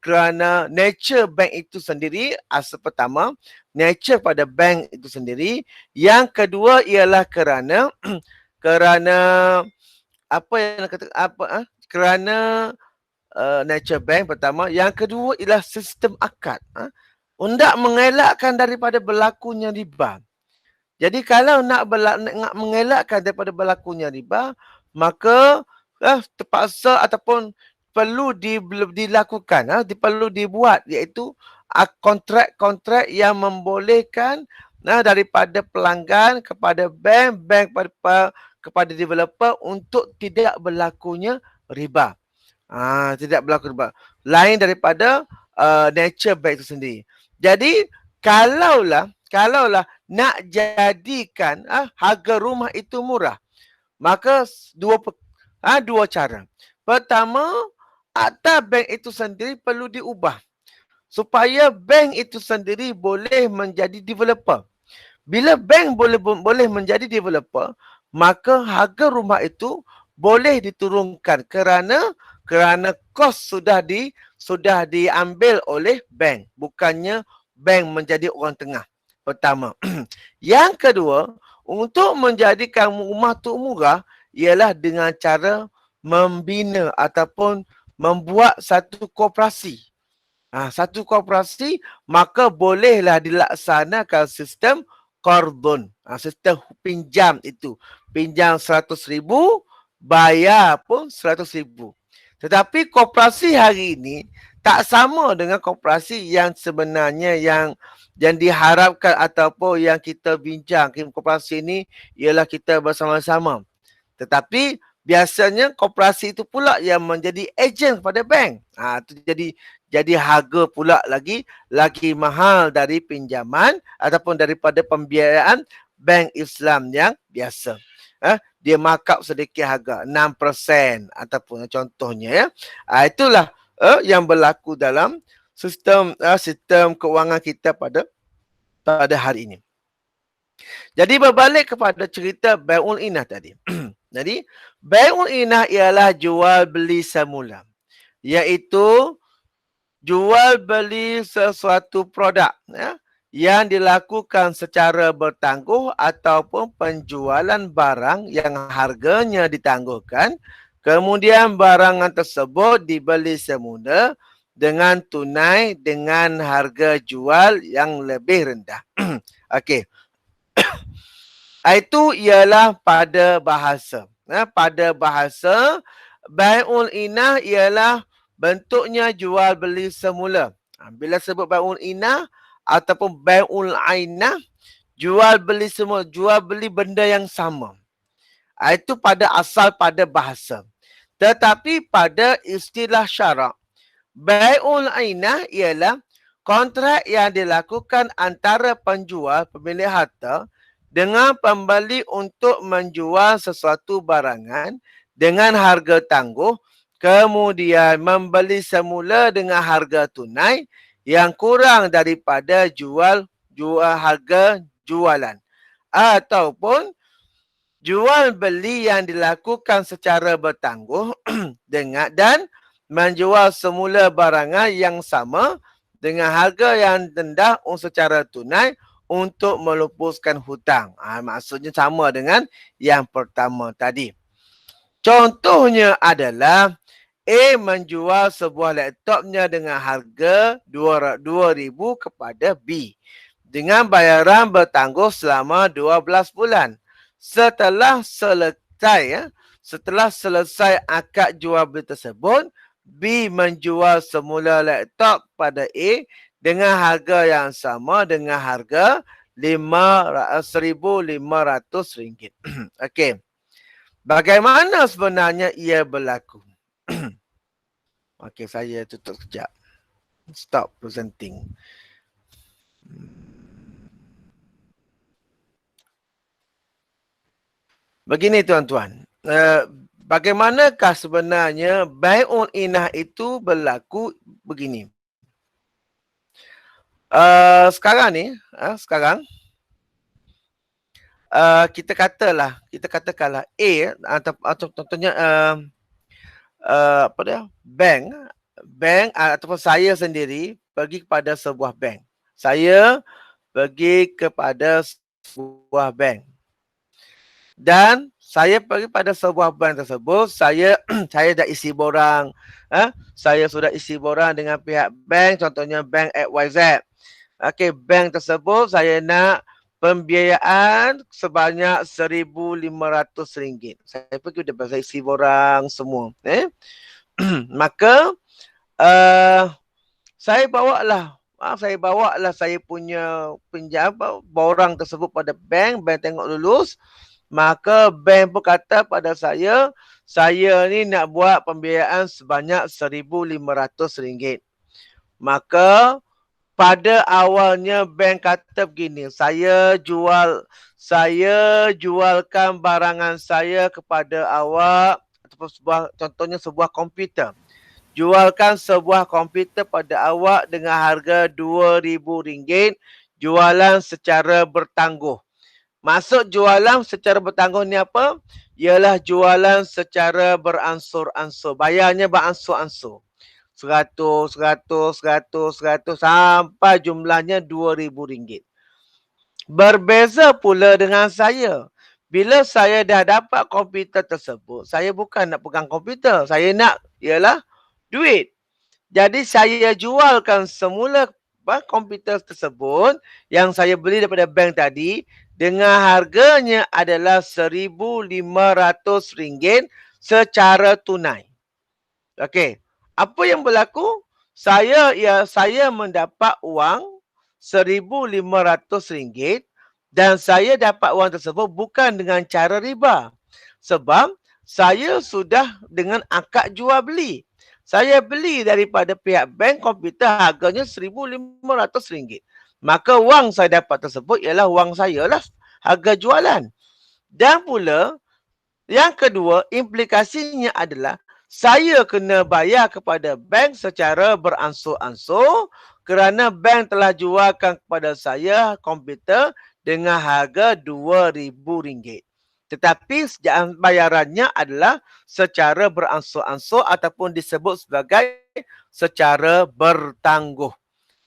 kerana nature bank itu sendiri, asal pertama, nature pada bank itu sendiri. Yang kedua ialah kerana kerana apa yang kata kerana nature bank pertama. Yang kedua ialah sistem akad. Hendak mengelakkan daripada berlakunya riba. Jadi kalau nak mengelakkan daripada berlakunya riba, maka terpaksa ataupun perlu dilakukan, perlu dibuat, iaitu kontrak-kontrak yang membolehkan daripada pelanggan kepada bank kepada developer untuk tidak berlakunya riba. Tidak berlaku riba. Lain daripada nature bank itu sendiri. Jadi kalaulah nak jadikan harga rumah itu murah, maka dua cara. Pertama, akta bank itu sendiri perlu diubah supaya bank itu sendiri boleh menjadi developer. Bila bank boleh menjadi developer, maka harga rumah itu boleh diturunkan kerana kos sudah diambil oleh bank, bukannya bank menjadi orang tengah. Pertama. Yang kedua, untuk menjadikan rumah tu murah ialah dengan cara membina ataupun membuat satu koperasi. Satu koperasi, maka bolehlah dilaksanakan sistem qardun. Sistem pinjam itu. Pinjam 100,000, bayar pun 100,000. Tetapi koperasi hari ini tak sama dengan koperasi yang sebenarnya yang diharapkan ataupun yang kita bincang. Koperasi ini ialah kita bersama-sama. Tetapi biasanya koperasi itu pula yang menjadi ejen kepada bank. Itu jadi harga pula lagi mahal dari pinjaman ataupun daripada pembiayaan bank Islam yang biasa. Dia markup sedikit harga 6% ataupun contohnya ya. Itulah yang berlaku dalam sistem keuangan kita pada hari ini. Jadi berbalik kepada cerita Bai'ul Inah tadi. Jadi Bai'ul Inah ialah jual beli semula, iaitu jual beli sesuatu produk yang dilakukan secara bertangguh ataupun penjualan barang yang harganya ditangguhkan, kemudian barangan tersebut dibeli semula dengan tunai dengan harga jual yang lebih rendah. Okey. Itu ialah pada bahasa. Pada bahasa, Bai'ul Inah ialah bentuknya jual beli semula. Bila sebut Bai'ul Inah ataupun Bai'ul Ainah, jual beli semua, jual beli benda yang sama. Itu pada asal pada bahasa. Tetapi pada istilah syarak, Bai'ul Ainah ialah kontrak yang dilakukan antara penjual pemilik harta dengan pembeli untuk menjual sesuatu barangan dengan harga tangguh, kemudian membeli semula dengan harga tunai yang kurang daripada jual harga jualan, ataupun jual beli yang dilakukan secara bertangguh dan menjual semula barangan yang sama dengan harga yang rendah secara tunai untuk melupuskan hutang. Maksudnya sama dengan yang pertama tadi. Contohnya adalah A menjual sebuah laptopnya dengan harga RM2,000 kepada B dengan bayaran bertangguh selama 12 bulan. Setelah selesai akad jual beli tersebut, B menjual semula laptop pada A dengan harga yang sama dengan harga RM1,500. Okey. Bagaimana sebenarnya ia berlaku? Okey, saya tutup sekejap. Stop presenting. Begini tuan-tuan. Bagaimanakah sebenarnya Bai'ul Inah itu berlaku begini? Sekarang ni, kita katakanlah A atau contohnya bank bank ataupun saya sendiri pergi kepada sebuah bank. Saya pergi kepada sebuah bank. Dan saya pergi pada sebuah bank tersebut, saya saya dah isi borang. Saya sudah isi borang dengan pihak bank, contohnya bank XYZ. Okey, bank tersebut saya nak pembiayaan sebanyak RM1,500. Saya pergi depan, saya isi borang semua. Maka saya bawalah saya punya borang tersebut pada bank tengok lulus. Maka bank pun kata pada saya ni nak buat pembiayaan sebanyak RM1,500. Maka pada awalnya bank kata begini, saya jualkan barangan saya kepada awak ataupun contohnya sebuah komputer. Jualkan sebuah komputer pada awak dengan harga RM2,000, jualan secara bertangguh. Maksud jualan secara bertangguh ni apa? Ialah jualan secara beransur-ansur. Bayarnya beransur-ansur. 100 sampai jumlahnya RM2,000. Berbeza pula dengan saya. Bila saya dah dapat komputer tersebut, saya bukan nak pegang komputer. Saya nak ialah duit. Jadi saya jualkan semula komputer tersebut yang saya beli daripada bank tadi dengan harganya adalah RM1,500 secara tunai. Okey. Apa yang berlaku? Saya mendapat wang RM1,500 dan saya dapat wang tersebut bukan dengan cara riba. Sebab saya sudah dengan akad jual beli. Saya beli daripada pihak bank komputer harganya RM1,500. Maka wang saya dapat tersebut ialah wang saya lah, harga jualan. Dan pula yang kedua, implikasinya adalah saya kena bayar kepada bank secara beransur-ansur kerana bank telah jualkan kepada saya komputer dengan harga RM2,000. Tetapi bayarannya adalah secara beransur-ansur ataupun disebut sebagai secara bertangguh.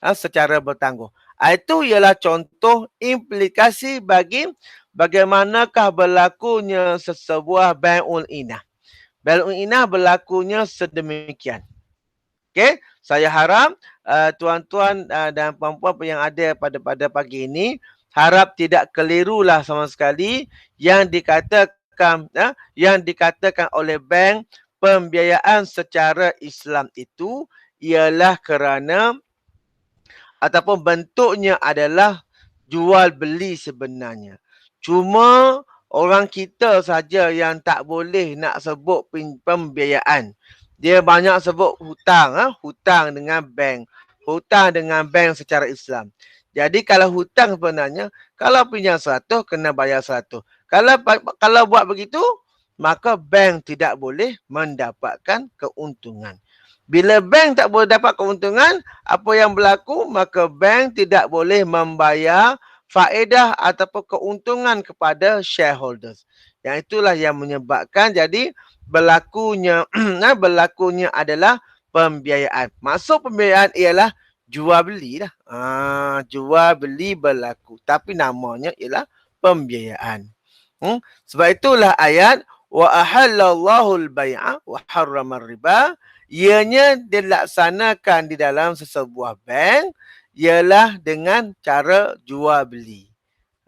Secara bertangguh. Itu ialah contoh implikasi bagi bagaimanakah berlakunya sesebuah bai'ul inah. Bai'ul inah berlakunya sedemikian. Okey, saya harap tuan-tuan dan puan-puan yang ada pada pagi ini harap tidak kelirulah sama sekali yang dikatakan oleh bank pembiayaan secara Islam itu ialah kerana ataupun bentuknya adalah jual beli sebenarnya. Cuma orang kita saja yang tak boleh nak sebut pembiayaan. Dia banyak sebut hutang, hutang dengan bank. Hutang dengan bank secara Islam. Jadi kalau hutang sebenarnya, kalau pinjam 100 kena bayar 100. Kalau buat begitu, maka bank tidak boleh mendapatkan keuntungan. Bila bank tak boleh dapat keuntungan, apa yang berlaku? Maka bank tidak boleh membayar faedah ataupun keuntungan kepada shareholders. Yang itulah yang menyebabkan jadi berlakunya adalah pembiayaan. Maksud pembiayaan ialah jual beli lah. Jual beli berlaku. Tapi namanya ialah pembiayaan. Sebab itulah ayat wa ahallallahu al-bai'a wa harrama riba. Ianya dilaksanakan di dalam sesebuah bank ialah dengan cara jual beli.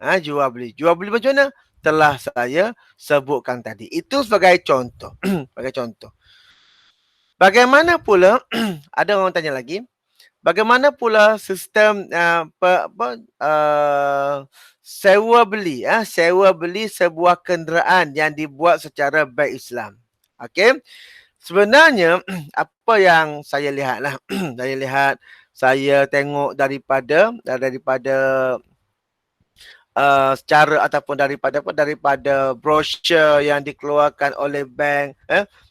Jual beli. Jual beli macam mana? Telah saya sebutkan tadi. Itu sebagai contoh. Sebagai contoh. Bagaimana pula, ada orang tanya lagi, bagaimana pula sistem sewa beli sebuah kenderaan yang dibuat secara bank Islam. Okey. Sebenarnya apa yang saya lihatlah, saya tengok daripada secara ataupun daripada brosur yang dikeluarkan oleh bank.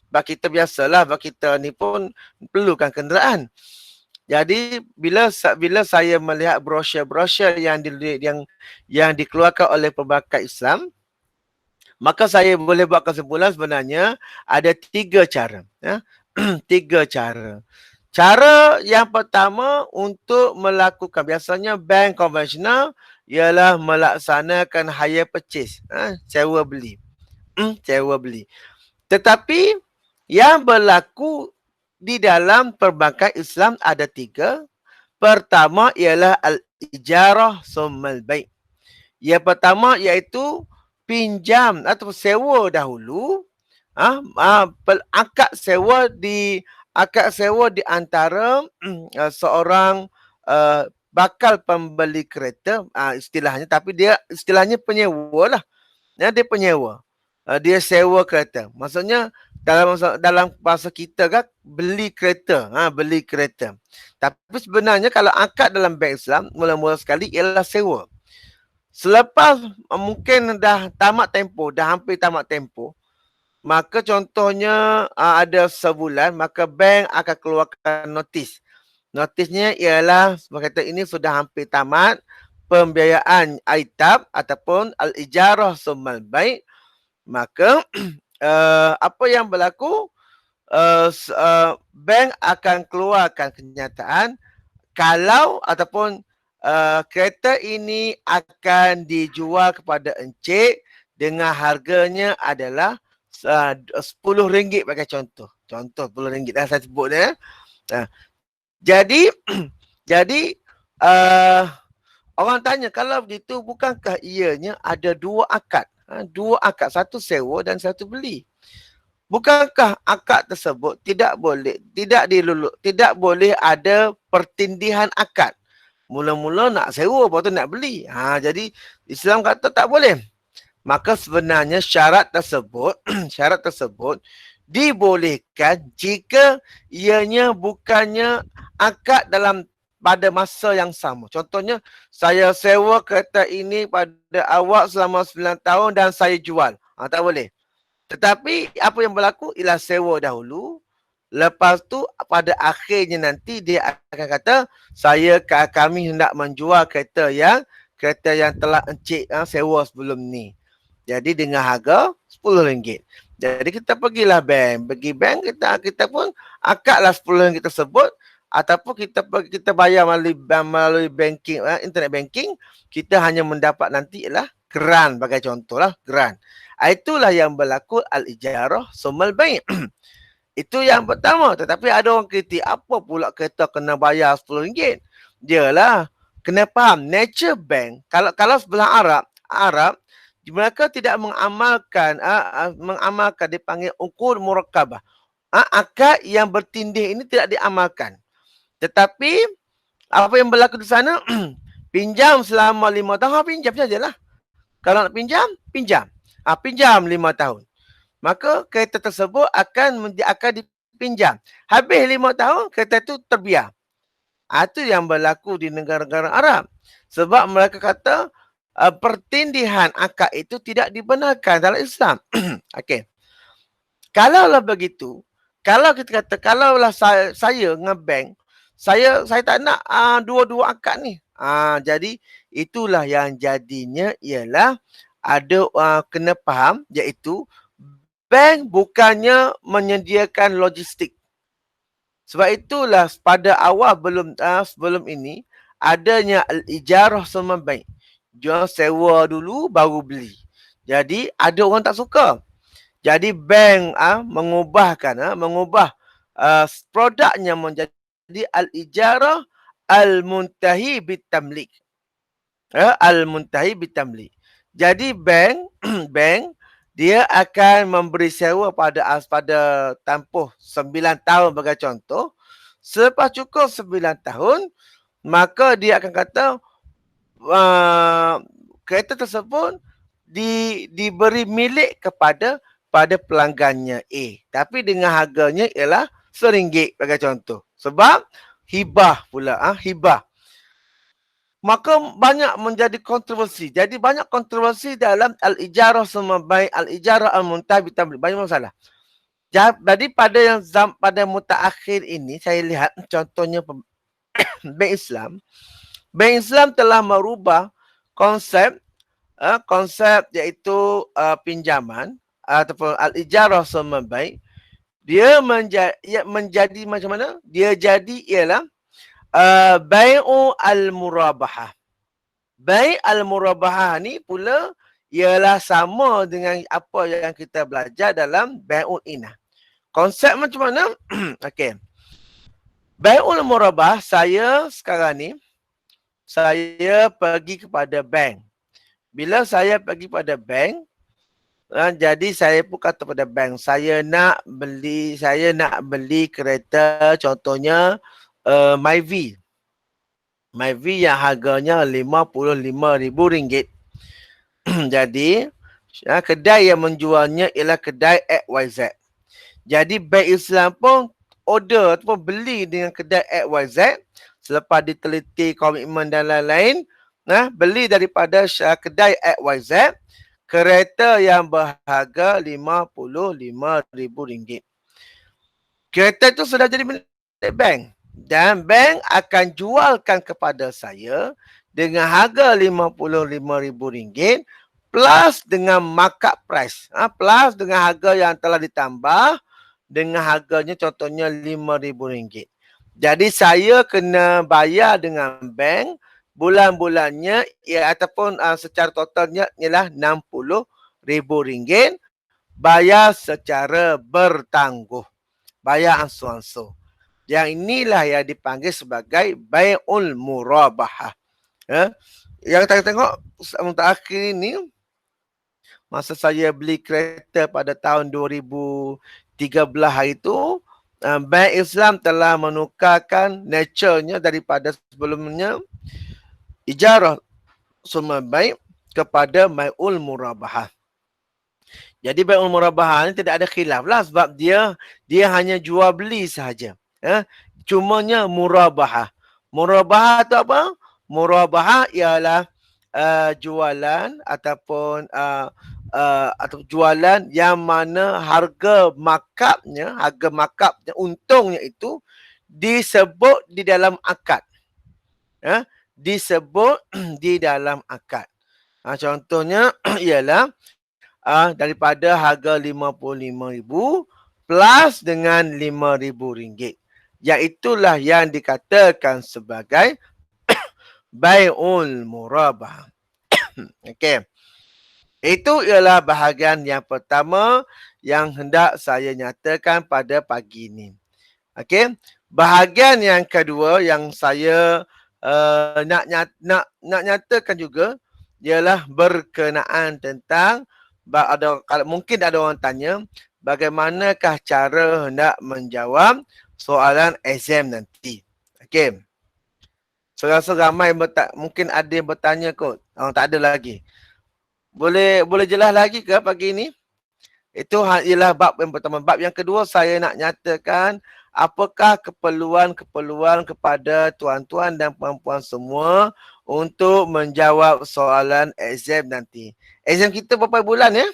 Bagi kita biasalah, bagi kita ni pun perlukan kenderaan. Jadi bila saya melihat brosur yang dikeluarkan oleh perbankan Islam, maka saya boleh buat kesimpulan sebenarnya ada 3 cara. 3 cara. Cara yang pertama untuk melakukan, biasanya bank konvensional ialah melaksanakan hire purchase, sewa beli. Sewa beli. Tetapi yang berlaku di dalam perbankan Islam ada 3. Pertama ialah al-ijarah summal bai'. Yang pertama iaitu pinjam atau sewa dahulu. Akad sewa di antara seorang bakal pembeli kereta, istilahnya, tapi dia istilahnya penyewa lah. Dia penyewa. Dia sewa kereta. Maksudnya dalam bahasa kita kan beli kereta, beli kereta. Tapi sebenarnya kalau akad dalam bank Islam mula-mula sekali ialah sewa. Selepas mungkin dah tamat tempoh, dah hampir tamat tempoh, maka contohnya ada sebulan, maka bank akan keluarkan notis. Notisnya ialah berkata ini sudah hampir tamat pembiayaan aitab ataupun al-ijarah summal bai'. Maka apa yang berlaku, bank akan keluarkan kenyataan kalau ataupun kereta ini akan dijual kepada encik dengan harganya adalah RM10 bagi contoh. Contoh RM10 dah saya sebut dia. Jadi orang tanya, kalau begitu bukankah ianya ada 2 akad? 2 akad, satu sewa dan satu beli. Bukankah akad tersebut tidak boleh ada pertindihan akad? Mula-mula nak sewa, lepas tu nak beli. Jadi Islam kata tak boleh. Maka sebenarnya syarat tersebut dibolehkan jika ianya bukannya akad pada masa yang sama. Contohnya, saya sewa kereta ini pada awak selama 9 tahun dan saya jual. Tak boleh. Tetapi apa yang berlaku ialah sewa dahulu. Lepas tu pada akhirnya nanti dia akan kata, kami hendak menjual kereta yang telah encik sewa sebelum ni. Jadi dengan harga RM10. Jadi kita pergilah bank. Pergi bank, kita pun akadlah RM10 tersebut, ataupun kita bayar melalui banking, internet banking. Kita hanya mendapat nanti ialah geran, bagi contohlah geran. Itulah yang berlaku al-ijarah summal bai'. Itu yang pertama. Tetapi ada orang kritik, apa pula kereta kena bayar RM10? Dialah, kena faham, nature bank, kalau sebelah Arab, mereka tidak mengamalkan dipanggil uqud murakkabah. Akad yang bertindih ini tidak diamalkan. Tetapi apa yang berlaku di sana, pinjam selama 5 tahun, pinjam sajalah. Kalau nak pinjam, pinjam 5 tahun. Maka kereta tersebut akan dipinjam. Habis 5 tahun, kereta itu terbiar. Itu yang berlaku di negara-negara Arab. Sebab mereka kata pertindihan akad itu tidak dibenarkan dalam Islam. Okey. Kalaulah begitu, kalau kita kata, kalaulah saya ngebank, saya tak nak dua-dua akad ni. Jadi itulah yang jadinya ialah ada kena faham, iaitu bank bukannya menyediakan logistik. Sebab itulah pada awal sebelum ini adanya al-ijarah summal bai'. Jual sewa dulu baru beli. Jadi ada orang tak suka. Jadi bank mengubah produknya menjadi al-ijarah al-muntahi bitamlik. Al-muntahi bitamlik. Jadi bank dia akan memberi sewa pada tempoh 9 tahun bagi contoh. Selepas cukup 9 tahun, maka dia akan kata kereta tersebut diberi milik kepada pelanggannya A. Tapi dengan harganya ialah RM1 bagi contoh. Sebab hibah pula. Hibah. Maka banyak menjadi kontroversi. Jadi banyak kontroversi dalam al-ijarah summal bai', al-ijarah al-muntahi bitamlik. Banyak masalah. Jadi pada mutaakhir ini, saya lihat contohnya Bank Islam. Bank Islam telah merubah konsep iaitu pinjaman ataupun al-ijarah summal bai'. Dia menjadi macam mana? Dia jadi ialah bai'u al-murabahah. Bai' al-murabahah ni pula ialah sama dengan apa yang kita belajar dalam bai'ul inah. Konsep macam mana? Okey. Bai'ul murabahah, saya sekarang ni saya pergi kepada bank. Bila saya pergi pada bank, jadi saya pun kata pada bank, saya nak beli kereta, contohnya Myvi. Myvi yang harganya RM55,000. Jadi kedai yang menjualnya ialah kedai XYZ. Jadi bank Islam pun order ataupun beli dengan kedai XYZ selepas diteliti komitmen dan lain-lain, beli daripada kedai XYZ kereta yang berharga RM55,000. Kereta itu sudah jadi milik bank dan bank akan jualkan kepada saya dengan harga RM55,000 plus dengan markup price. Plus dengan harga yang telah ditambah dengan harganya contohnya RM5,000. Jadi saya kena bayar dengan bank bulan-bulannya ataupun secara totalnya ialah RM60,000 bayar secara bertangguh. Bayar ansur-ansur. Yang inilah yang dipanggil sebagai bai'ul murabahah. Yang kita tengok terakhir ini, masa saya beli kereta pada tahun 2013 hari itu, Bank Islam telah menukarkan nature-nya daripada sebelumnya ijarah summa bai' kepada bai'ul murabahah. Jadi bai'ul murabahah ni tidak ada khilaf lah sebab dia hanya jual beli sahaja. Cumanya murabahah. Murabahah tu apa? Murabahah ialah jualan ataupun atau jualan yang mana harga markupnya, untungnya itu disebut di dalam akad. Disebut di dalam akad. Contohnya ialah daripada harga RM55,000 plus dengan RM5,000. Iaitulah yang dikatakan sebagai bai'ul murabahah. Okey. Itu ialah bahagian yang pertama yang hendak saya nyatakan pada pagi ini. Okey. Bahagian yang kedua yang saya nak nyatakan juga ialah berkenaan tentang kalau mungkin ada orang tanya bagaimanakah cara hendak menjawab soalan exam nanti. Okey. Saya rasa ramai mungkin ada yang bertanya kot. Tak ada lagi. Boleh jelas lagi ke pagi ini? Itu ialah bab yang pertama. Bab yang kedua saya nak nyatakan apakah keperluan kepada tuan-tuan dan puan-puan semua untuk menjawab soalan exam nanti. Exam kita berapa bulan ya?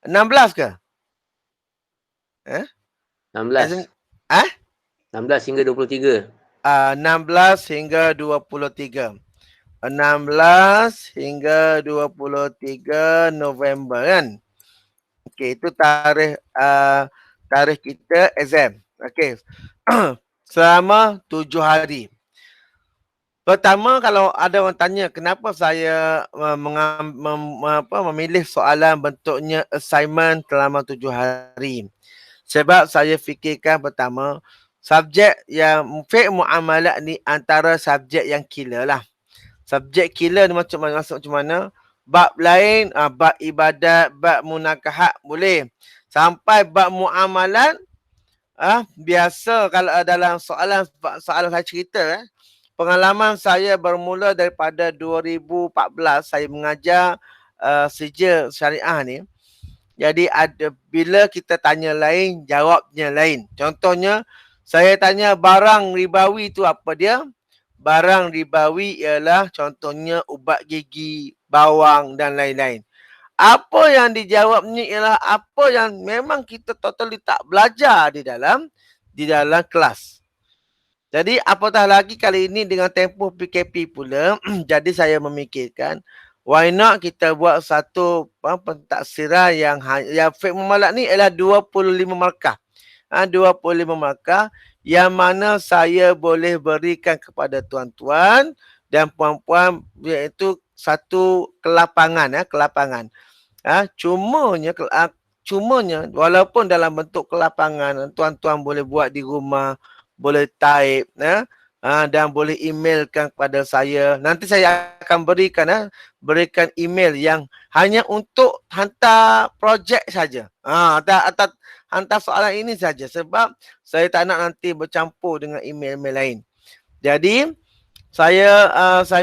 16 ke? 16. 16 hingga 23. 16 hingga 23. 16 hingga 23 November kan? Okey, itu tarikh kita exam. Okey. Selama 7 hari. Pertama, kalau ada orang tanya kenapa saya memilih soalan bentuknya assignment selama 7 hari. Sebab saya fikirkan pertama, subjek yang fiqh muamalat ni antara subjek yang killer lah. Subjek killer ni macam mana? Bab lain, bab ibadat, bab munakahat boleh. Sampai bab muamalat, biasa kalau dalam soalan saya cerita, pengalaman saya bermula daripada 2014 saya mengajar sijil syariah ni. Jadi bila kita tanya lain, jawabnya lain. Contohnya, saya tanya barang ribawi tu apa dia? Barang ribawi ialah contohnya ubat gigi, bawang dan lain-lain. Apa yang dijawabnya ialah apa yang memang kita totally tak belajar di dalam kelas. Jadi apatah lagi kali ini dengan tempoh PKP pula, jadi saya memikirkan why not kita buat satu pentaksiran yang fiqh muamalat ni ialah 25 markah. 25 markah yang mana saya boleh berikan kepada tuan-tuan dan puan-puan, iaitu satu kelapangan, kelapangan. Cumanya walaupun dalam bentuk kelapangan, tuan-tuan boleh buat di rumah, boleh type, dan boleh emailkan kepada saya. Nanti saya akan berikan email yang hanya untuk hantar projek saja. Hantar soalan ini saja, sebab saya tak nak nanti bercampur dengan email-email lain. Jadi saya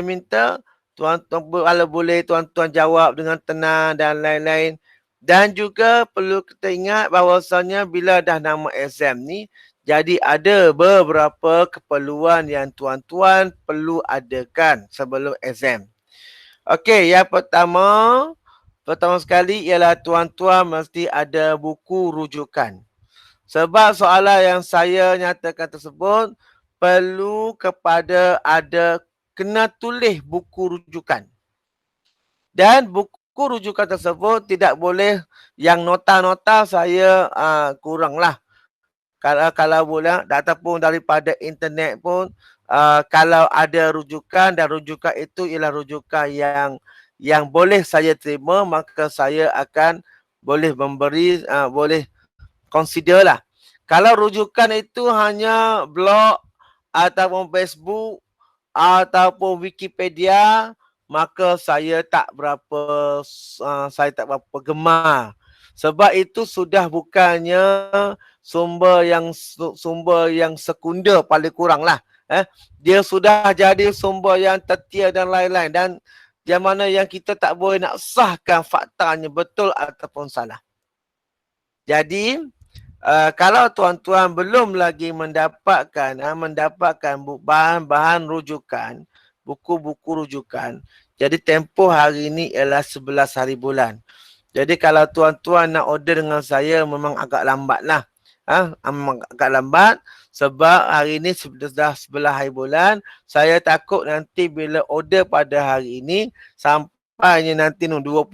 minta tuan-tuan, kalau boleh tuan-tuan jawab dengan tenang dan lain-lain. Dan juga perlu kita ingat bahawasanya bila dah nama exam ni, jadi ada beberapa keperluan yang tuan-tuan perlu adakan sebelum exam. Okey, yang pertama sekali ialah tuan-tuan mesti ada buku rujukan. Sebab soalan yang saya nyatakan tersebut perlu kepada kena tulis buku rujukan. Dan buku rujukan tersebut tidak boleh yang nota-nota saya kuranglah. Kalau boleh, ataupun daripada internet pun, kalau ada rujukan dan rujukan itu ialah rujukan yang boleh saya terima, maka saya akan boleh memberi, boleh consider lah. Kalau rujukan itu hanya blog ataupun Facebook ataupun Wikipedia, maka saya tak berapa gemar. Sebab itu sudah bukannya sumber yang sekunder, paling kurang lah. Dia sudah jadi sumber yang tertiar dan lain-lain, dan yang mana yang kita tak boleh nak sahkan faktanya betul ataupun salah. Jadi kalau tuan-tuan belum lagi mendapatkan bahan-bahan rujukan, buku-buku rujukan, jadi tempoh hari ini ialah 11 hari bulan. Jadi kalau tuan-tuan nak order dengan saya memang agak lambat lah. Memang agak lambat sebab hari ini sudah 11 hari bulan. Saya takut nanti bila order pada hari ini sampainya nanti 23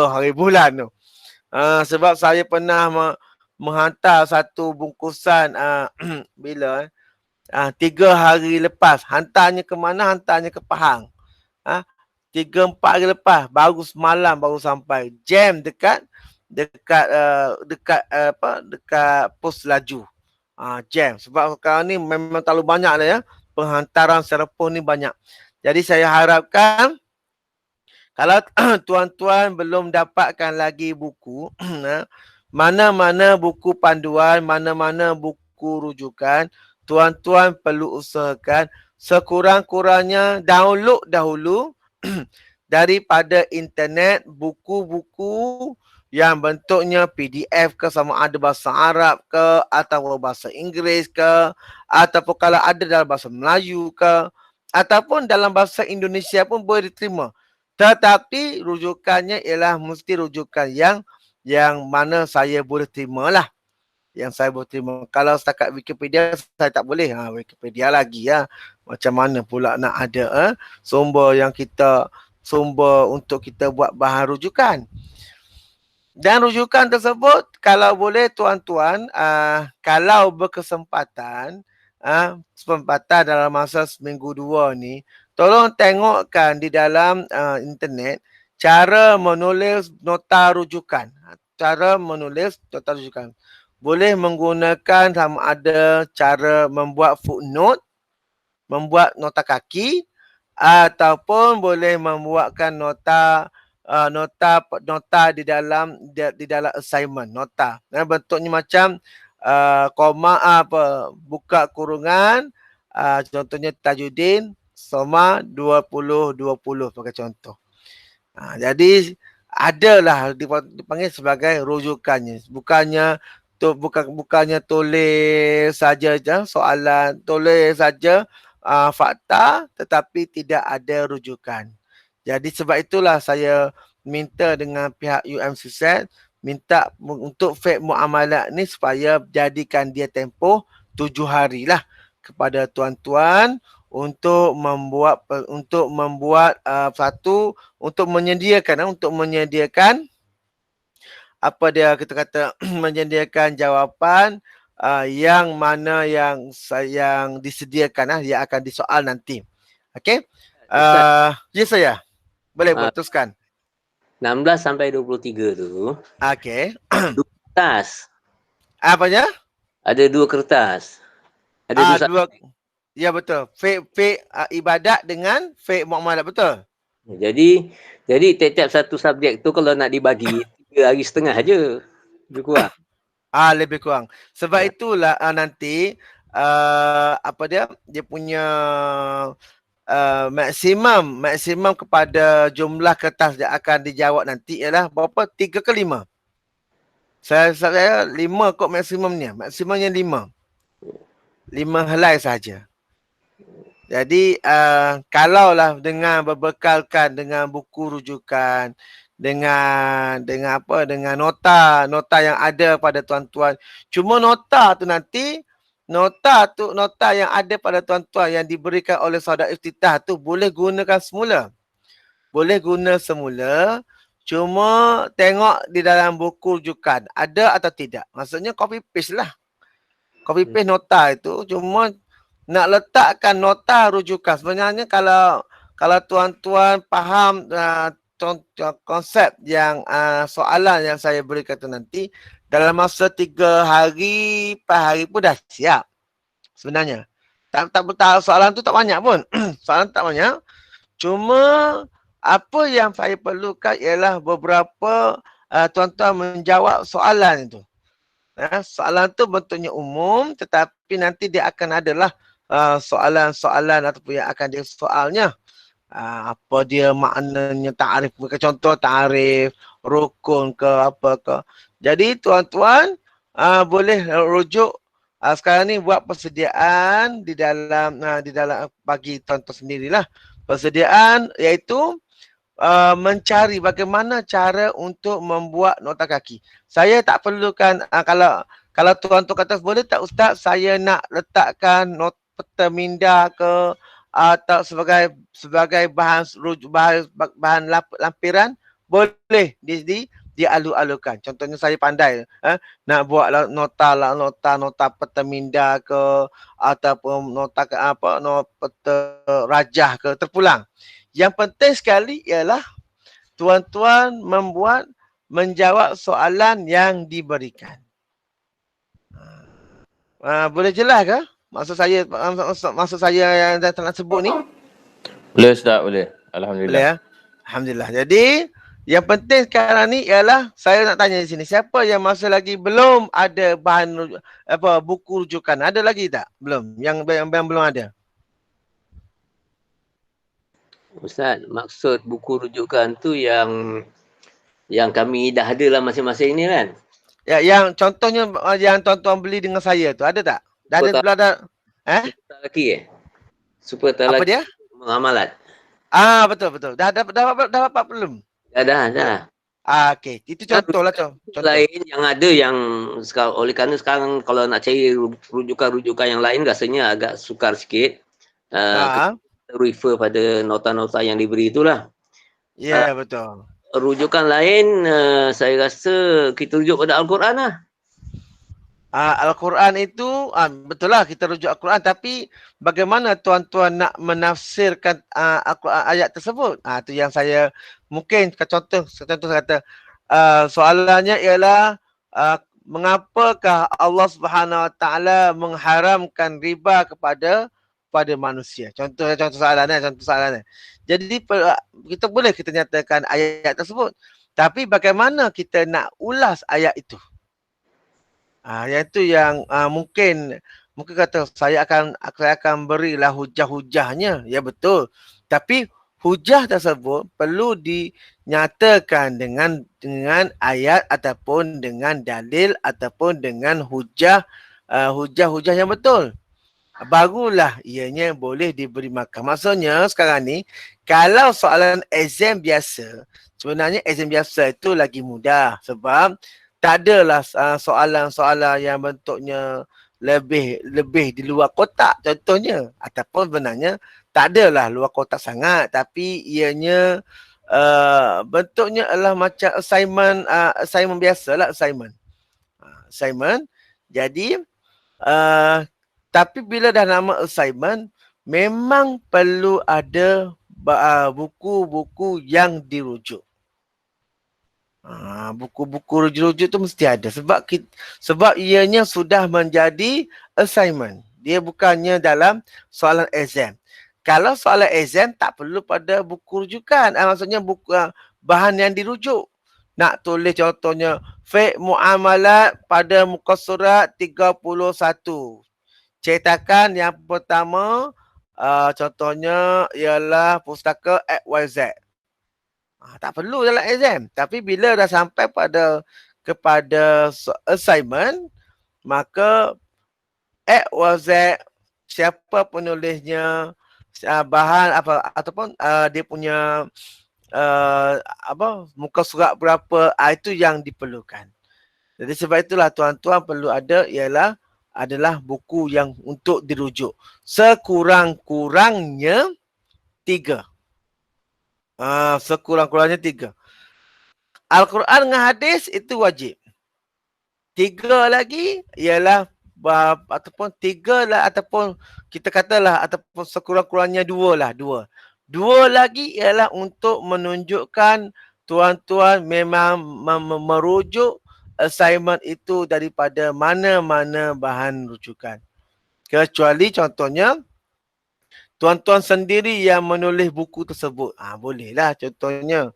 hari bulan tu. Sebab saya pernah menghantar satu bungkusan bila 3 hari lepas. Hantarnya ke mana? Hantarnya ke Pahang. 3-4 hari lepas, baru semalam baru sampai. Jam dekat pos laju. Jam. Sebab sekarang ni memang terlalu banyak lah ya. Penghantaran secara pos ni banyak. Jadi saya harapkan kalau tuan-tuan belum dapatkan lagi buku, mana-mana buku panduan, mana-mana buku rujukan, tuan-tuan perlu usahakan sekurang-kurangnya download dahulu daripada internet buku-buku yang bentuknya PDF ke, sama ada bahasa Arab ke atau bahasa Inggeris ke, ataupun kalau ada dalam bahasa Melayu ke, ataupun dalam bahasa Indonesia pun boleh diterima. Tetapi rujukannya ialah mesti rujukan yang mana saya boleh terima lah. Yang saya boleh terima. Kalau setakat Wikipedia saya tak boleh. Wikipedia lagi ya. Macam mana pula nak ada sumber untuk kita buat bahan rujukan. Dan rujukan tersebut kalau boleh tuan-tuan, kalau berkesempatan dalam masa seminggu 2 ni, tolong tengokkan di dalam internet cara menulis nota rujukan. Boleh menggunakan sama ada cara membuat footnote, membuat nota kaki, ataupun boleh membuatkan nota di dalam assignment nota. Bentuknya macam koma buka kurungan, contohnya Tajuddin Soma 2020 sebagai contoh. Jadi adalah dipanggil sebagai rujukannya. Bukannya tulis saja soalan, tulis saja fakta tetapi tidak ada rujukan. Jadi sebab itulah saya minta dengan pihak UMCZ minta untuk fake muamalat ni supaya jadikan dia tempoh 7 hari lah kepada tuan-tuan untuk membuat untuk menyediakan apa dia kita kata menyediakan jawapan yang mana yang disediakan yang akan disoal nanti. Okey. Ya saya. Boleh teruskan. 16 sampai 23 tu. Okey. Dua kertas. Apanya? Ada 2 kertas. Ada 2 dua. Ya betul. Fake ibadat dengan fake muamalat, betul. Jadi tiap-tiap satu subjek tu kalau nak dibagi 3 hari setengah aje. Lebih kurang. Lebih kurang. Sebab itulah nanti apa dia punya maksimum kepada jumlah kertas yang akan dijawab nanti ialah berapa? 3 ke 5. Saya 5 kot maksimumnya. Maksimumnya 5. 5 helai saja. Jadi kalaulah dengan berbekalkan dengan buku rujukan, dengan nota yang ada pada tuan-tuan. Cuma nota yang ada pada tuan-tuan yang diberikan oleh saudara Iftitah tu boleh gunakan semula. Boleh guna semula. Cuma tengok di dalam buku rujukan ada atau tidak. Maksudnya copy paste lah. Copy paste nota itu, cuma nak letakkan nota rujukan. Sebenarnya kalau tuan-tuan faham konsep yang soalan yang saya berikan tu nanti, dalam masa 3 hari, 4 hari pun dah siap. Sebenarnya. Soalan tu tak banyak pun. Soalan tak banyak. Cuma apa yang saya perlukan ialah beberapa tuan-tuan menjawab soalan itu. Soalan tu bentuknya umum, tetapi nanti dia akan adalah soalan-soalan ataupun yang akan dia soalnya. Apa dia maknanya ta'rif, contoh ta'rif, rukun ke apa ke. Jadi tuan-tuan boleh rujuk sekarang ni buat persediaan di dalam bagi tuan-tuan sendirilah. Persediaan iaitu mencari bagaimana cara untuk membuat nota kaki. Saya tak perlukan kalau tuan-tuan kata boleh tak ustaz saya nak letakkan nota peta minda ke atau sebagai bahan lampiran, boleh dialu-alukan. Contohnya saya pandai nak buat nota peta minda ke ataupun nota peta rajah ke, terpulang. Yang penting sekali ialah tuan-tuan menjawab soalan yang diberikan. Boleh jelas ke? Maksud saya yang dah nak sebut ni? Boleh Ustaz, boleh. Alhamdulillah. Boleh ya? Alhamdulillah. Jadi, yang penting sekarang ni ialah saya nak tanya di sini, siapa yang masa lagi belum ada bahan buku rujukan? Ada lagi tak? Belum. Yang belum ada. Ustaz, maksud buku rujukan tu yang kami dah ada lah masing-masing ni kan? Ya, yang contohnya yang tuan-tuan beli dengan saya tu, ada tak? Dah ada belada? Super lelaki Super lelaki. Apa dia? Mengamalat. Betul. Dah dapat belum? Dah. Okey, itu contohlah contoh. Lain yang ada yang oleh kerana sekarang kalau nak cari rujukan yang lain rasanya agak sukar sikit. Refer pada nota-nota yang diberi itulah. Ya, betul. Rujukan lain saya rasa kita rujuk pada Al-Quran lah. Al-Quran itu betul lah kita rujuk Al-Quran, tapi bagaimana tuan-tuan nak menafsirkan Al-Quran ayat tersebut? Itu yang saya mungkin contoh saya kata soalannya ialah mengapakah Allah Subhanahu Wa Taala mengharamkan riba kepada manusia? Contoh soalannya. Jadi kita boleh kita nyatakan ayat tersebut, tapi bagaimana kita nak ulas ayat itu? Yang itu yang mungkin kata saya akan berilah hujah-hujahnya. Ya betul. Tapi hujah tersebut perlu dinyatakan dengan ayat ataupun dengan dalil ataupun dengan hujah-hujah yang betul. Barulah ianya boleh diberi makan. Maksudnya sekarang ni kalau soalan exam biasa, sebenarnya exam biasa itu lagi mudah sebab tak adalah soalan-soalan yang bentuknya lebih di luar kotak contohnya, ataupun sebenarnya tak adalah luar kotak sangat tapi ianya bentuknya adalah macam assignment biasalah assignment. Jadi Tapi bila dah nama assignment, memang perlu ada buku-buku yang dirujuk. Buku-buku rujuk-rujuk tu mesti ada sebab ianya sudah menjadi assignment. Dia bukannya dalam soalan exam. Kalau soalan exam tak perlu pada buku rujukan. Maksudnya buku bahan yang dirujuk. Nak tulis contohnya fiqh muamalat pada muka surat 31. Cetakan yang pertama contohnya ialah pustaka XYZ. Tak perlu dalam exam. Tapi bila dah sampai kepada assignment, maka XYZ, siapa penulisnya, bahan apa ataupun dia punya muka surat berapa, itu yang diperlukan. Jadi sebab itulah tuan-tuan perlu adalah buku yang untuk dirujuk. Sekurang-kurangnya 3. Sekurang-kurangnya 3. Al-Quran dengan hadis itu wajib. 3 lagi ialah ataupun 3 lah, ataupun kita katalah ataupun sekurang-kurangnya 2 lah. 2 lagi ialah untuk menunjukkan tuan-tuan memang merujuk assignment itu daripada mana-mana bahan rujukan. Kecuali contohnya tuan-tuan sendiri yang menulis buku tersebut. Bolehlah contohnya.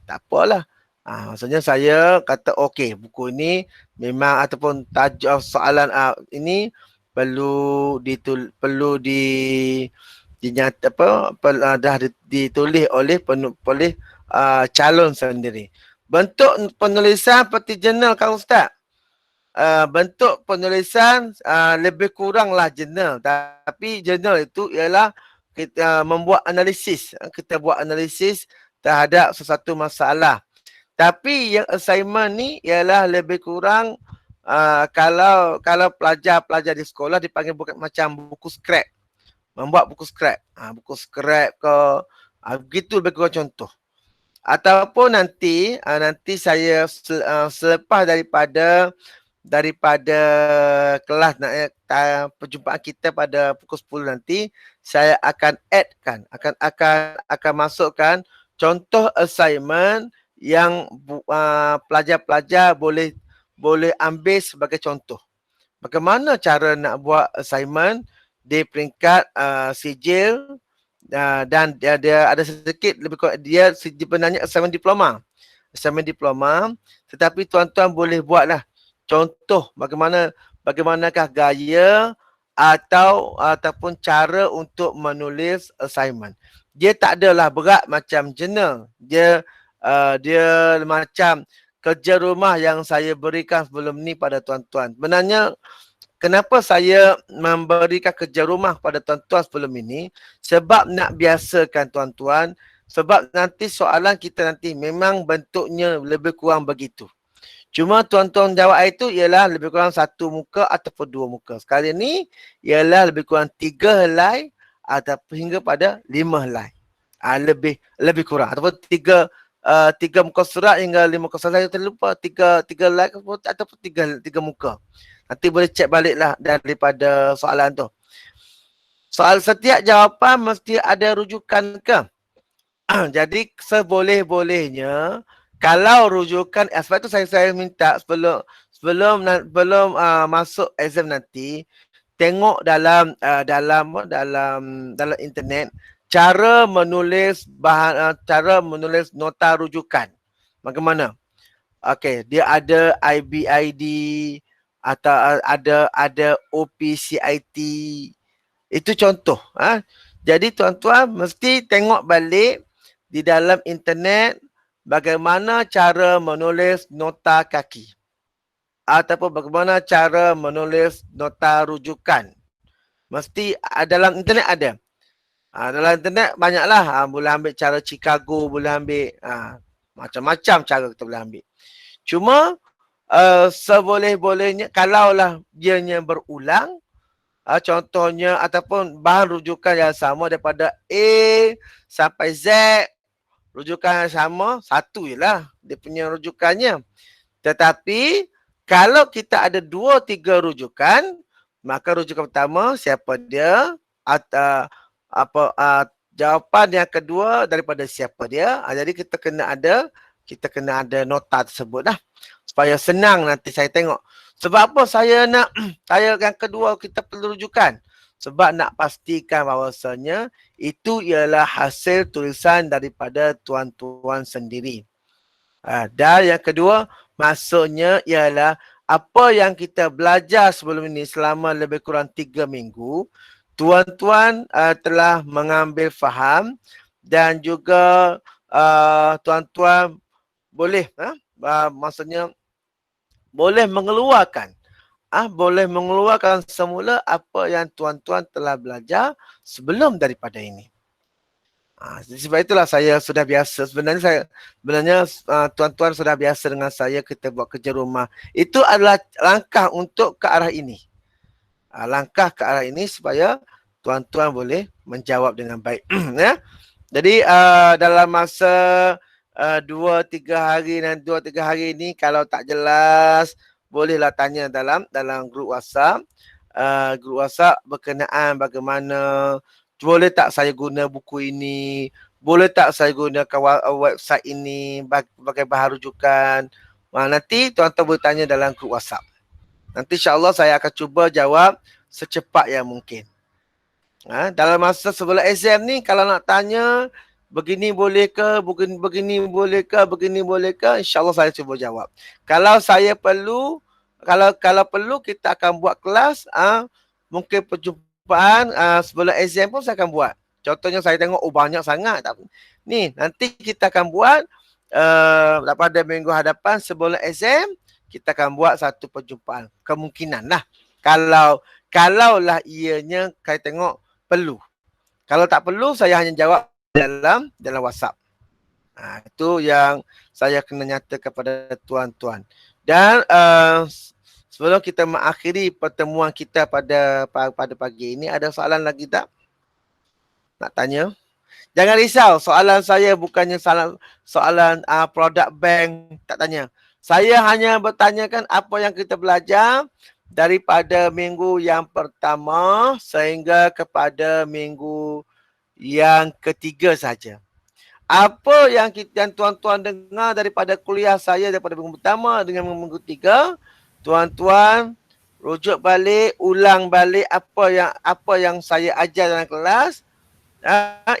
Tak apalah. Maksudnya saya kata okey, buku ini memang ataupun tajuk soalan ini perlu ditulis oleh calon sendiri. Bentuk penulisan seperti jurnal kan Ustaz? Bentuk penulisan lebih kuranglah jurnal, tapi jurnal itu ialah kita membuat analisis. Kita buat analisis terhadap sesuatu masalah. Tapi yang assignment ni ialah lebih kurang kalau pelajar-pelajar di sekolah dipanggil macam buku scrap. Membuat buku scrap. Buku scrap ke begitu lebih kurang contoh. Ataupun nanti saya selepas daripada kelas perjumpaan kita pada pukul 10 nanti, saya akan akan masukkan contoh assignment yang pelajar-pelajar boleh ambil sebagai contoh. Bagaimana cara nak buat assignment di peringkat sijil, dan dia ada sedikit lebih kurang, dia sebenarnya assignment diploma. Tetapi tuan-tuan boleh buatlah contoh bagaimanakah gaya ataupun cara untuk menulis assignment. Dia tak adalah berat macam jurnal. Dia macam kerja rumah yang saya berikan sebelum ni pada tuan-tuan. Sebenarnya kenapa saya memberikan kerja rumah pada tuan-tuan sebelum ini? Sebab nak biasakan tuan-tuan. Sebab nanti soalan kita nanti memang bentuknya lebih kurang begitu. Cuma tuan-tuan jawab itu ialah lebih kurang 1 muka ataupun 2 muka. Sekali ni ialah lebih kurang 3 helai ataupun hingga pada 5 helai. Lebih kurang. Ataupun 3 muka surat hingga 5 muka surat. Saya terlupa 3 helai ataupun 3 muka. Nanti boleh cek baliklah daripada soalan tu. Soal setiap jawapan mesti ada rujukan ke? Jadi seboleh-bolehnya kalau rujukan, sebab tu saya minta sebelum masuk exam nanti, tengok dalam internet cara menulis cara menulis nota rujukan. Bagaimana? Okey, dia ada IBID atau ada OPCIT. Itu contoh. Jadi tuan-tuan mesti tengok balik di dalam internet bagaimana cara menulis nota kaki. Ataupun bagaimana cara menulis nota rujukan. Mesti dalam internet ada. Dalam internet banyaklah. Boleh ambil cara Chicago, boleh ambil macam-macam cara kita boleh ambil. Cuma seboleh-bolehnya kalaulah dianya berulang, contohnya ataupun bahan rujukan yang sama daripada A sampai Z, rujukan yang sama, satu jelah dia punya rujukannya. Tetapi kalau kita ada 2-3 rujukan, Maka rujukan pertama siapa dia, jawapan yang kedua daripada siapa dia. Jadi kita kena ada nota tersebut dah. Supaya senang nanti saya tengok. Sebab apa saya nak saya yang kedua kita perlu rujukan? Sebab nak pastikan bahawasanya itu ialah hasil tulisan daripada tuan-tuan sendiri. Dan yang kedua, maksudnya ialah apa yang kita belajar sebelum ini selama lebih kurang 3 minggu, tuan-tuan telah mengambil faham dan juga tuan-tuan boleh maksudnya boleh mengeluarkan semula apa yang tuan-tuan telah belajar sebelum daripada ini. Sebab itulah saya sudah biasa. Sebenarnya tuan-tuan sudah biasa dengan saya kita buat kerja rumah. Itu adalah langkah untuk ke arah ini. Langkah ke arah ini supaya tuan-tuan boleh menjawab dengan baik. Ya. Jadi dalam masa 2-3 hari ini kalau tak jelas bolehlah tanya dalam grup WhatsApp. Grup WhatsApp berkenaan bagaimana, boleh tak saya guna buku ini, boleh tak saya gunakan website ini sebagai bahan rujukan. Nanti tuan-tuan boleh tanya dalam grup WhatsApp. Nanti insyaAllah saya akan cuba jawab secepat yang mungkin. Dalam masa sebelum exam ni kalau nak tanya begini boleh ke, begini boleh ke, begini boleh ke, insyaAllah saya cuba jawab. Kalau saya perlu, kalau perlu kita akan buat kelas, mungkin perjumpaan sebelum exam pun saya akan buat. Contohnya saya tengok banyak sangat. Ni nanti kita akan buat pada minggu hadapan sebelum exam kita akan buat satu perjumpaan. Kemungkinan lah. Kalaulah ianya saya tengok perlu. Kalau tak perlu saya hanya jawab dalam WhatsApp. Itu yang saya kena nyata kepada tuan-tuan. Dan sebelum kita mengakhiri pertemuan kita pada pagi ini, ada soalan lagi tak? Nak tanya? Jangan risau, soalan saya bukannya soalan produk bank, tak tanya. Saya hanya bertanyakan apa yang kita belajar daripada minggu yang pertama sehingga kepada minggu yang ketiga saja. Apa yang tuan-tuan dengar daripada kuliah saya daripada minggu pertama dengan minggu ketiga, tuan-tuan rujuk balik, ulang balik apa yang saya ajar dalam kelas.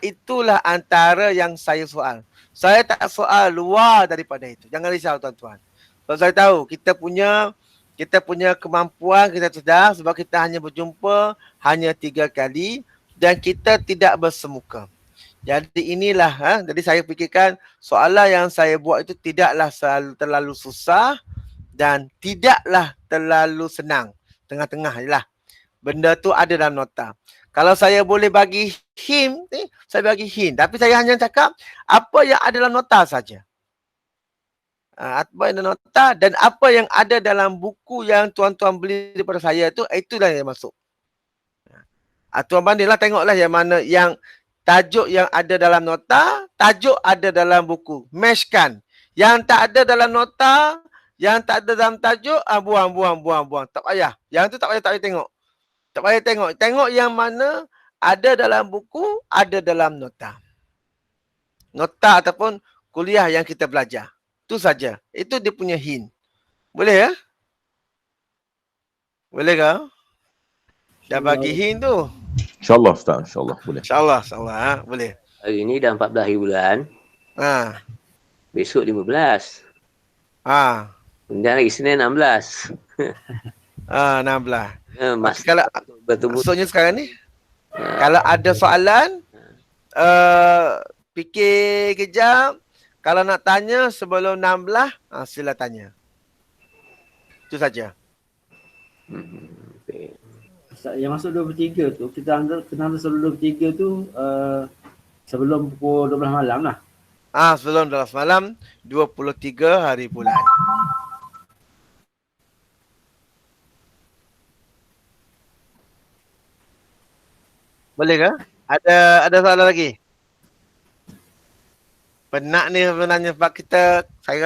Itulah antara yang saya soal. Saya tak soal luar daripada itu. Jangan risau tuan-tuan. Sebab saya tahu kita punya kemampuan kita sudah, sebab kita hanya berjumpa hanya 3 kali dan kita tidak bersemuka. Jadi inilah, jadi saya fikirkan soalan yang saya buat itu tidaklah terlalu susah dan tidaklah terlalu senang. Tengah-tengah je lah. Benda tu ada dalam nota. Kalau saya boleh bagi hint, saya bagi hint. Tapi saya hanya cakap apa yang ada dalam nota saja. Apa yang dalam nota dan apa yang ada dalam buku yang tuan-tuan beli daripada saya tu, itulah yang masuk. Tuan bandinglah, tengoklah yang mana yang tajuk yang ada dalam nota, tajuk ada dalam buku. Matchkan. Yang tak ada dalam nota, yang tak ada dalam tajuk, buang. Tak payah. Yang tu tak payah tengok. Tak payah tengok. Tengok yang mana ada dalam buku, ada dalam nota. Nota ataupun kuliah yang kita belajar. Itu saja. Itu dia punya hint. Boleh ya? Boleh ke? Dah bagi hint tu. InsyaAllah Ustaz, insyaAllah boleh. InsyaAllah, boleh. Hari ni dah 14 hari bulan. Besok 15. Kemudian hari Senin 16. 16. Kalau maksudnya sekarang ni, kalau ada soalan, fikir kejap. Kalau nak tanya sebelum 16, sila tanya. Itu saja. Yang masuk 23 tu, kita kena sebelum 23 tu sebelum pukul 12 malam lah. Sebelum 12 malam, 23 hari bulan. Boleh ke? Ada soalan lagi? Penat ni sebenarnya sebab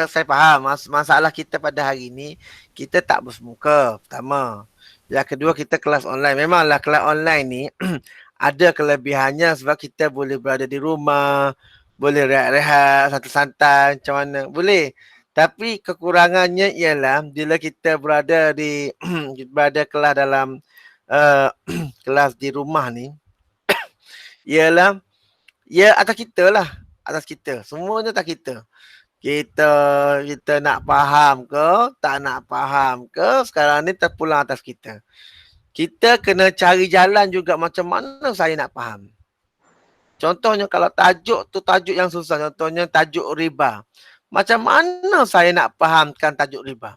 saya faham masalah kita pada hari ni, kita tak bersemuka pertama. Yang kedua kita kelas online. Memanglah kelas online ni ada kelebihannya sebab kita boleh berada di rumah, boleh rehat-rehat, santai-santai macam mana. Boleh. Tapi kekurangannya ialah bila kita berada di berada kelas dalam kelas di rumah ni ialah ya atas kita lah. Atas kita. Semuanya atas kita. Kita nak faham ke, tak nak faham ke, sekarang ni terpulang atas kita. Kita kena cari jalan juga macam mana saya nak faham. Contohnya kalau tajuk tu tajuk yang susah, contohnya tajuk riba. Macam mana saya nak fahamkan tajuk riba?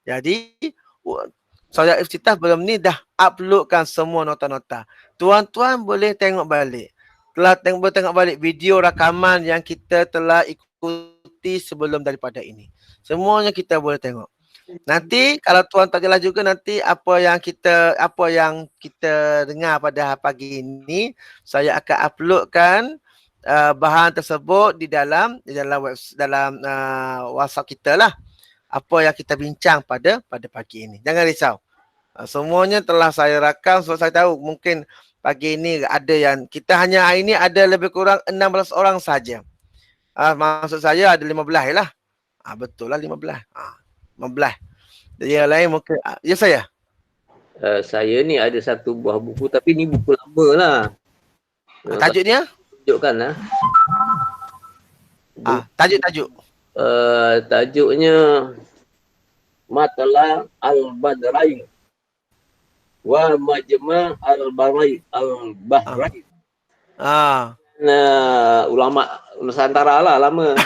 Jadi, saya Iftitah belum ni dah uploadkan semua nota-nota. Tuan-tuan boleh tengok balik. Boleh tengok balik video rakaman yang kita telah ikuti sebelum daripada ini. Semuanya kita boleh tengok. Nanti kalau tuan tak jelas juga nanti apa yang kita dengar pada pagi ini, saya akan uploadkan bahan tersebut di dalam WhatsApp kita lah. Apa yang kita bincang pada pagi ini. Jangan risau. Semuanya telah saya rakam sebab saya tahu mungkin pagi ini ada yang kita hanya hari ini ada lebih kurang 16 orang saja. Maksud saya ada 15 lah. Betul lah 15. 15. Yang lain mungkin ya saya. Saya ni ada satu buah buku tapi ni buku lama lah. Tajuknya? Tunjukkan lah. Tajuk. Tajuknya Matla Al-Badrain wa Majma' Al-Bahrain. Ulama Nusantara lah lama.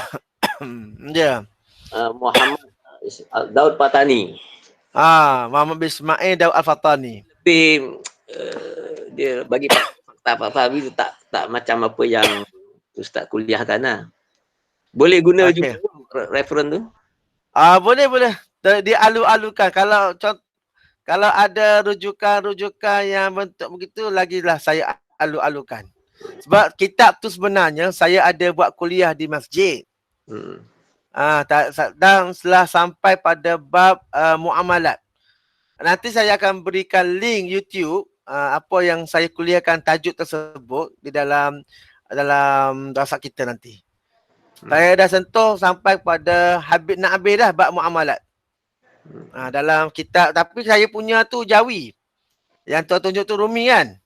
Ya. Muhammad Daud Patani. Muhammad bin Ismail Daud Al-Fatani. Tapi dia bagi fakta-fakta itu tak macam apa yang Ustaz kuliahkan lah. Boleh guna juga referen tu? Boleh. Dialu-alukan. Kalau ada rujukan yang bentuk begitu, lagilah saya alu-alukan. Sebab kitab tu sebenarnya saya ada buat kuliah di masjid. Dan setelah sampai pada bab muamalat. Nanti saya akan berikan link YouTube apa yang saya kuliahkan tajuk tersebut di dalam WhatsApp kita nanti. Saya dah sentuh sampai pada nak habis dah bab muamalat. Dalam kitab, tapi saya punya tu Jawi. Yang tuan tunjuk tu Rumi kan?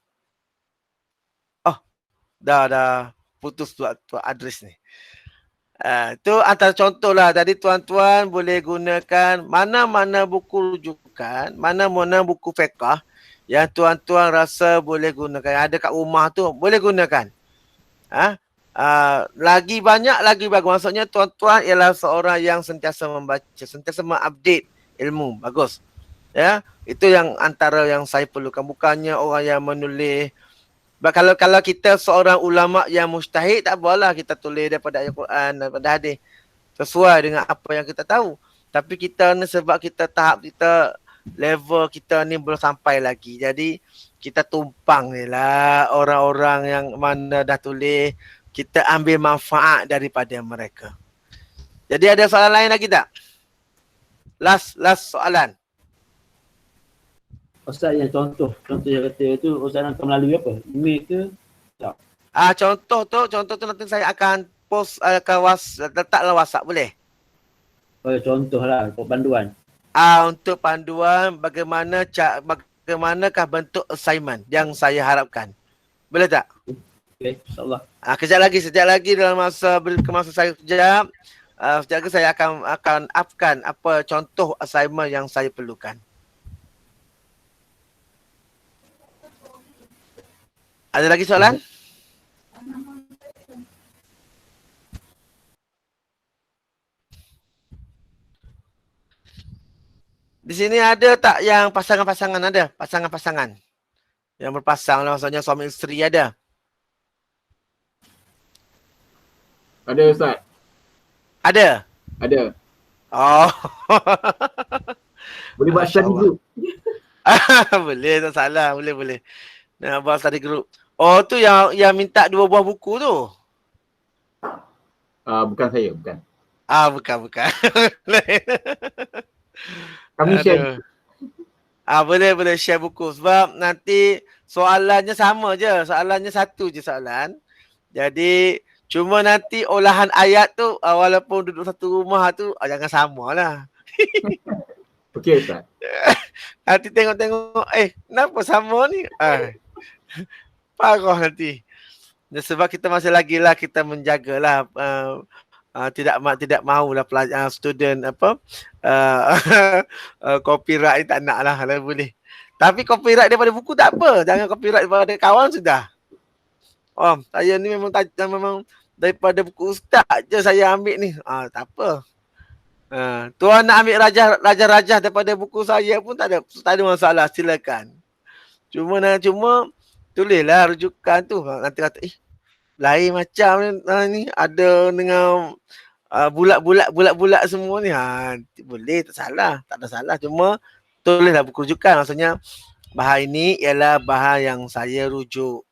Dah putus tu adres ni. Itu antara contoh lah. Jadi tuan-tuan boleh gunakan mana-mana buku rujukan, mana-mana buku fiqh yang tuan-tuan rasa boleh gunakan. Ada kat rumah tu boleh gunakan. Lagi banyak lagi bagus. Maksudnya tuan-tuan ialah seorang yang sentiasa membaca, sentiasa mengupdate ilmu. Bagus. Ya, itu yang antara yang saya perlukan. Bukannya orang yang menulis. Kalau kita seorang ulama yang mujtahid, tak apalah kita tulis daripada ayat Quran, daripada hadis. Sesuai dengan apa yang kita tahu. Tapi kita ni sebab kita level kita ni belum sampai lagi. Jadi kita tumpang ni lah orang-orang yang mana dah tulis. Kita ambil manfaat daripada mereka. Jadi ada soalan lain lagi tak? Last soalan. Ustaz yang contoh yang kata tu Ustaz nak melalui apa? Email ke? Tak. Contoh tu nanti saya akan post letaklah WhatsApp boleh? Oh, contoh lah untuk panduan. Untuk panduan bagaimanakah bentuk assignment yang saya harapkan. Boleh tak? Okey, insya-Allah. Sekejap lagi dalam masa saya sekejap lagi saya akan upkan apa contoh assignment yang saya perlukan. Ada lagi soalan? Di sini ada tak yang pasangan-pasangan ada? Pasangan-pasangan. Yang berpasang lah, maksudnya suami isteri ada? Ada Ustaz. Ada? Ada. Oh. Boleh buat study group. Boleh, tak salah. Boleh. Nak buat study group. Oh, tu yang minta 2 buah buku tu? Bukan saya, bukan. Bukan. Kami share. Boleh share buku sebab nanti soalannya sama je. Soalannya satu je soalan. Jadi cuma nanti olahan ayat tu walaupun duduk satu rumah tu jangan samalah. Okey Ustaz. Nanti tengok-tengok kenapa sama ni? Parah nanti. Dan sebab kita masih lagi lah kita menjagalah tidak mahulah pelajar student copyright tak nak lah kalau boleh. Tapi copyright daripada buku tak apa. Jangan copyright daripada kawan sudah. Saya ni memang daripada buku ustaz je saya ambil ni. Tak apa. Tuan nak ambil raja-raja daripada buku saya pun tak ada masalah, silakan. Cuma tulislah rujukan tu. Nanti kata lain macam ni ada dengan bulat-bulat semua ni. Boleh, tak salah, tak ada salah. Cuma tulislah buku rujukan. Maksudnya bahan ini ialah bahan yang saya rujuk.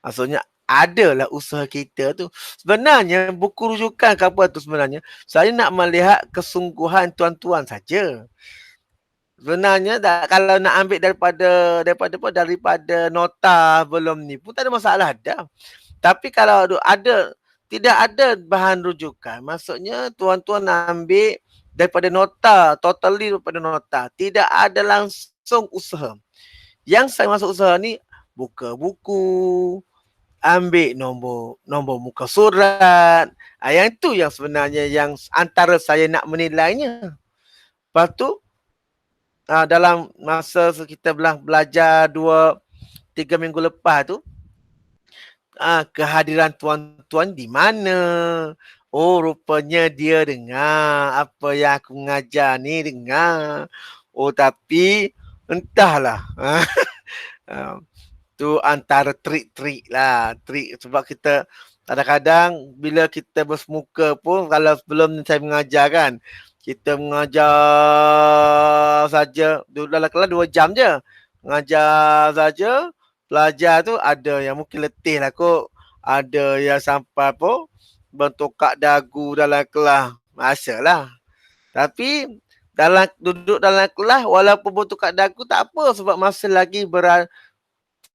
Maksudnya adalah usaha kita tu. Sebenarnya buku rujukan ke apa tu sebenarnya, saya nak melihat kesungguhan tuan-tuan saja. Sebenarnya kalau nak ambil daripada nota belum ni pun tak ada masalah dah. Tapi kalau tidak ada bahan rujukan, maksudnya tuan-tuan ambil daripada nota, totally daripada nota. Tidak ada langsung usaha. Yang saya masuk usaha ni buka buku, ambil nombor muka surat. Yang itu yang sebenarnya yang antara saya nak menilainya. Lepas tu dalam masa kita belajar 2-3 minggu lepas tu, kehadiran tuan-tuan di mana? Rupanya dia dengar apa yang aku mengajar ni, dengar. Tapi entahlah. Tu antara trik-trik lah. Trik sebab kita kadang-kadang bila kita bersemuka pun, kalau sebelum saya mengajar kan, kita mengajar saja dalam kelas 2 jam je. Mengajar saja, pelajar tu ada yang mungkin letih lah kot. Ada yang sampai pun bertokak dagu dalam kelas. Masalah. Tapi duduk dalam kelas walaupun bertokak dagu tak apa sebab masih lagi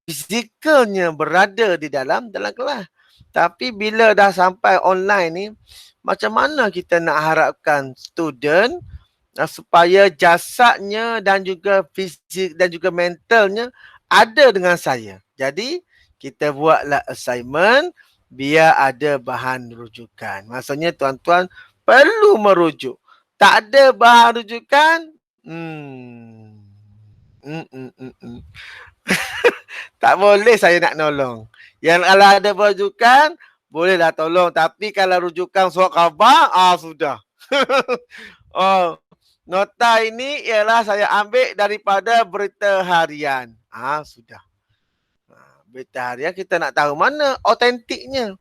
fizikalnya berada di dalam kelas. Tapi bila dah sampai online ni, macam mana kita nak harapkan student supaya jasadnya dan juga fisik dan juga mentalnya ada dengan saya. Jadi kita buatlah assignment biar ada bahan rujukan. Maksudnya tuan-tuan perlu merujuk. Tak ada bahan rujukan, tak boleh saya nak nolong. Yang kalau ada rujukan, bolehlah tolong. Tapi kalau rujukan surat khabar, sudah. Nota ini ialah saya ambil daripada berita harian. Sudah. Berita harian kita nak tahu mana autentiknya,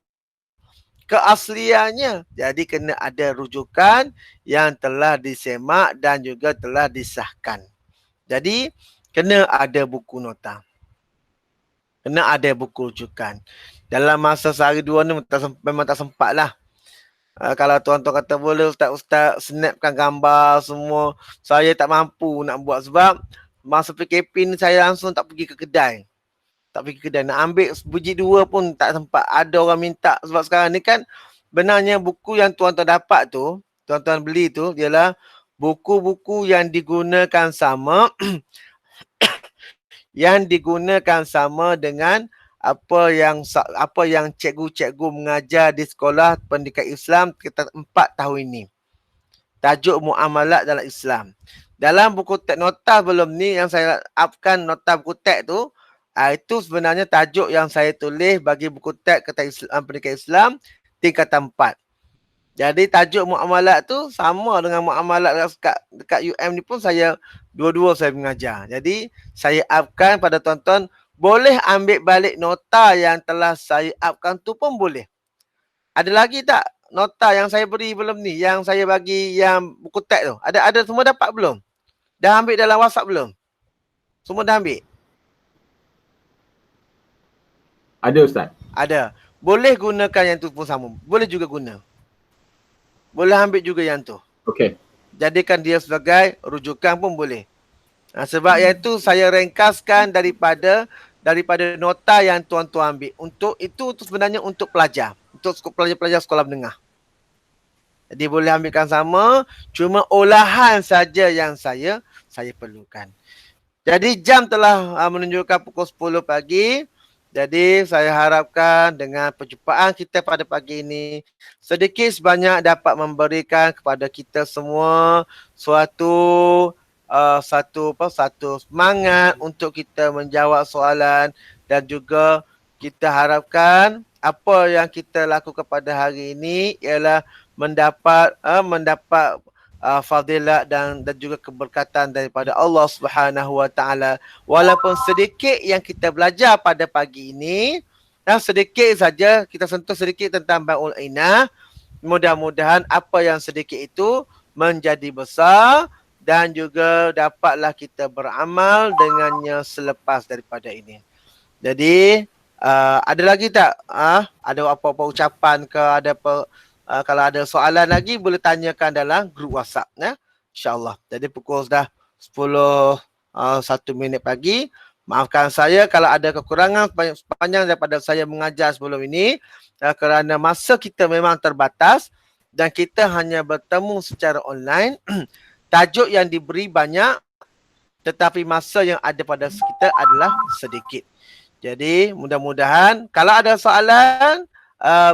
keasliannya. Jadi kena ada rujukan yang telah disemak dan juga telah disahkan. Jadi kena ada buku nota. Kena ada buku rujukan. Dalam masa sehari dua ni memang tak sempat lah. Kalau tuan-tuan kata boleh Ustaz snapkan gambar semua, saya tak mampu nak buat sebab masa PKP ni saya langsung tak pergi ke kedai. Nak ambil biji 2 pun tak sempat. Ada orang minta sebab sekarang ni kan benarnya buku yang tuan-tuan dapat tu, tuan-tuan beli tu ialah buku-buku yang digunakan sama yang digunakan sama dengan apa yang cikgu-cikgu mengajar di sekolah pendidikan Islam kita 4 tahun ini. Tajuk muamalat dalam Islam. Dalam buku teks nota belum ni yang saya upkan nota buku teks tu, itu sebenarnya tajuk yang saya tulis bagi buku teks pendidikan Islam tingkatan 4. Jadi tajuk muamalat tu sama dengan muamalat dekat UM ni pun saya dua-dua saya mengajar. Jadi saya upkan pada tuan-tuan, boleh ambil balik nota yang telah saya upkan tu pun boleh. Ada lagi tak nota yang saya beri belum ni, yang saya bagi yang buku teks tu? Ada semua dapat belum? Dah ambil dalam WhatsApp belum? Semua dah ambil? Ada Ustaz. Ada. Boleh gunakan yang tu pun sama. Boleh juga guna. Boleh ambil juga yang tu. Okey. jadikan dia sebagai rujukan pun boleh. Sebab yang itu saya ringkaskan daripada nota yang tuan-tuan ambil. Untuk sebenarnya untuk pelajar. Untuk pelajar-pelajar sekolah menengah. Jadi boleh ambilkan sama. Cuma olahan saja yang saya perlukan. Jadi jam telah menunjukkan pukul 10 pagi. Jadi saya harapkan dengan perjumpaan kita pada pagi ini sedikit sebanyak dapat memberikan kepada kita semua satu semangat untuk kita menjawab soalan, dan juga kita harapkan apa yang kita lakukan pada hari ini ialah mendapat fadilat dan juga keberkatan daripada Allah Subhanahu Wa Taala. Walaupun sedikit yang kita belajar pada pagi ini, sedikit saja kita sentuh sedikit tentang Bai'ul Inah. Mudah-mudahan apa yang sedikit itu menjadi besar dan juga dapatlah kita beramal dengannya selepas daripada ini. Jadi ada lagi tak? Ada apa-apa ucapan ke, ada apa? Kalau ada soalan lagi boleh tanyakan dalam grup WhatsApp, InsyaAllah. Jadi pukul dah 10 1 minit pagi. Maafkan saya kalau ada kekurangan sepanjang daripada saya mengajar sebelum ini, kerana masa kita memang terbatas dan kita hanya bertemu secara online. Tajuk yang diberi banyak tetapi masa yang ada pada kita adalah sedikit. Jadi mudah-mudahan kalau ada soalan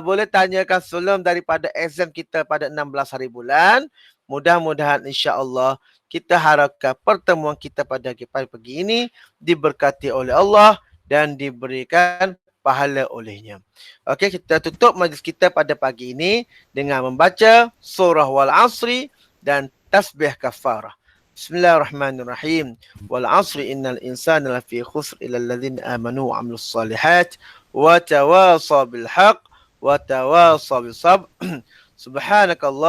boleh tanyakan sebelum daripada exam kita pada 16 hari bulan. Mudah-mudahan insya-Allah kita harapkan pertemuan kita pada pagi ini diberkati oleh Allah dan diberikan pahala olehnya. Okey, kita tutup majlis kita pada pagi ini dengan membaca surah Wal Asri dan tasbih kafarah. Bismillahirrahmanirrahim. Wal asri innal insana lafi khusr illa alladhina amanu wa 'amilus solihat wa tawasaw bil haqq wa tawasaw bis sabr. Subhanakallah